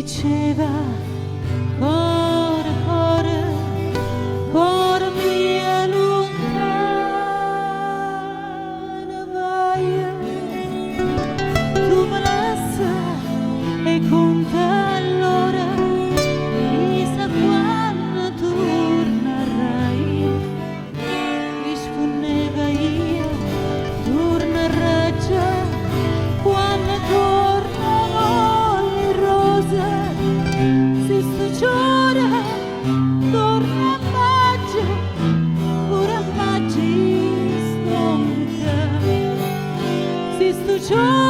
diceva cuore, cuore, cuore mio lontano vai, tu me la sai e conta allora chissà quando tornerai, mi sfonneva io tornerai già quando tornano le rose, si sto giorno torna a maggio, pure a maggio stonca, si sto giorno